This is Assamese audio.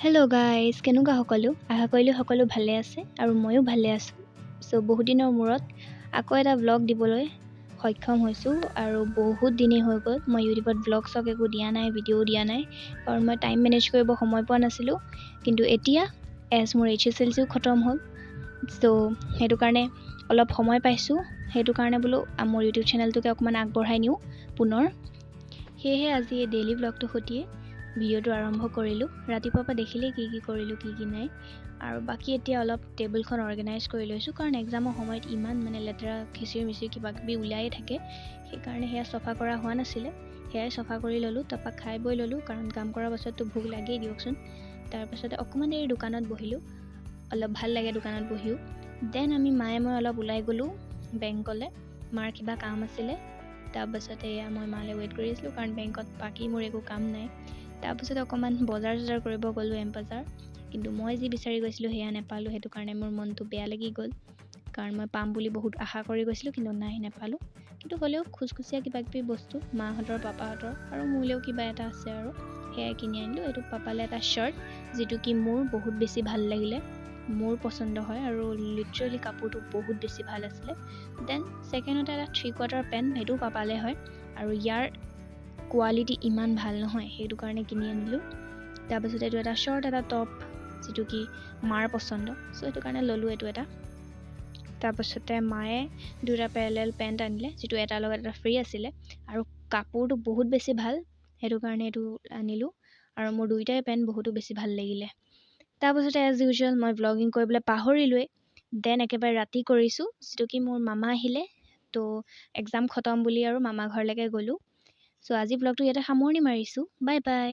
হেল্ল' গাইজ, কেনেকুৱা সকলো? আশা কৰিলোঁ সকলো ভালে আছে আৰু ময়ো ভালে আছোঁ। চ' বহুত দিনৰ মূৰত আকৌ এটা ব্লগ দিবলৈ সক্ষম হৈছোঁ আৰু বহুত দিনেই হৈ গ'ল মই ইউটিউবত ব্লগ চগ একো দিয়া নাই, ভিডিঅ' দিয়া নাই, কাৰণ মই টাইম মেনেজ কৰিব সময় পোৱা নাছিলোঁ। কিন্তু এতিয়া মোৰ HSLCও খতম হ'ল, চ' সেইটো কাৰণে অলপ সময় পাইছোঁ। সেইটো কাৰণে বোলো মোৰ ইউটিউব চেনেলটোকে অকণমান আগবঢ়াই নিওঁ পুনৰ। সেয়েহে আজি এই ডেইলি ব্লগটোৰ সৈতে ভিডিঅ'টো আৰম্ভ কৰিলোঁ। ৰাতিপুৱাৰ পৰা দেখিলেই কি কৰিলোঁ কি নাই, আৰু বাকী এতিয়া অলপ টেবুলখন অৰ্গেনাইজ কৰি লৈছোঁ, কাৰণ এক্সামৰ সময়ত ইমান লেতেৰা খিচিৰি মিচিৰি কিবাকিবি ওলায়ে থাকে। সেইকাৰণে সেয়া চফা কৰা হোৱা নাছিলে, সেয়াই চফা কৰি ল'লোঁ। তাৰপৰা খাই বৈ ল'লোঁ, কাৰণ কাম কৰাৰ পাছততো ভোক লাগেই দিয়কচোন। তাৰপাছতে অকণমান দেৰি দোকানত বহিলোঁ, অলপ ভাল লাগে দোকানত বহিও। দেন আমি মায়ে মই অলপ ওলাই গ'লোঁ বেংকলৈ, মাৰ কিবা কাম আছিলে। তাৰপাছতে মই মালৈ ৱেইট কৰি আছিলোঁ, কাৰণ বেংকত বাকী মোৰ একো কাম নাই। তাৰপিছত অকণমান বজাৰ কৰিব গ'লোঁ, এম বজাৰ। কিন্তু মই যি বিচাৰি গৈছিলোঁ সেয়া নাপালোঁ। সেইটো কাৰণে মোৰ মনটো বেয়া লাগি গ'ল, কাৰণ মই পাম বুলি বহুত আশা কৰি গৈছিলোঁ, কিন্তু নাপালোঁ। কিন্তু হ'লেও খুচখুচীয়া কিবাকিবি বস্তু মাহঁতৰ পাপাহঁতৰ আৰু মোলৈও কিবা এটা আছে, আৰু সেয়াই কিনি আনিলোঁ। এইটো পাপালে এটা শ্বাৰ্ট, যিটো কি মোৰ বহুত বেছি ভাল লাগিলে, মোৰ পচন্দ হয়, আৰু লিটাৰেলি কাপোৰটো বহুত বেছি ভাল আছিলে। দেন ছেকেণ্ডতে এটা 3/4 পেণ্ট, সেইটোও পাপালে হয়, আৰু ইয়াৰ কোৱালিটি ইমান ভাল নহয়, সেইটো কাৰণে কিনি আনিলোঁ। তাৰপাছত এইটো এটা শ্বাৰ্ট, এটা টপ, যিটো কি মাৰ পচন্দ, চ' সেইটো কাৰণে ল'লোঁ এইটো এটা। তাৰপাছতে মায়ে দুটা পেৰেলেল পেণ্ট আনিলে, যিটো এটাৰ লগত এটা ফ্ৰী আছিলে, আৰু কাপোৰটো বহুত বেছি ভাল, সেইটো কাৰণে এইটো আনিলোঁ। আৰু মোৰ দুইটাই পেণ্ট বহুতো বেছি ভাল লাগিলে। তাৰপাছতে এজ ইউজুৱেল মই ব্লগিং কৰিবলৈ পাহৰিলোৱেই। দেন একেবাৰে ৰাতি কৰিছোঁ, যিটো কি মোৰ মামা আহিলে, ত' এক্সাম খতম বুলি আৰু মামা ঘৰলৈকে গ'লোঁ। চ' আজি ব্লগটো ইয়াতে সামৰণি মাৰিছোঁ। Bye bye.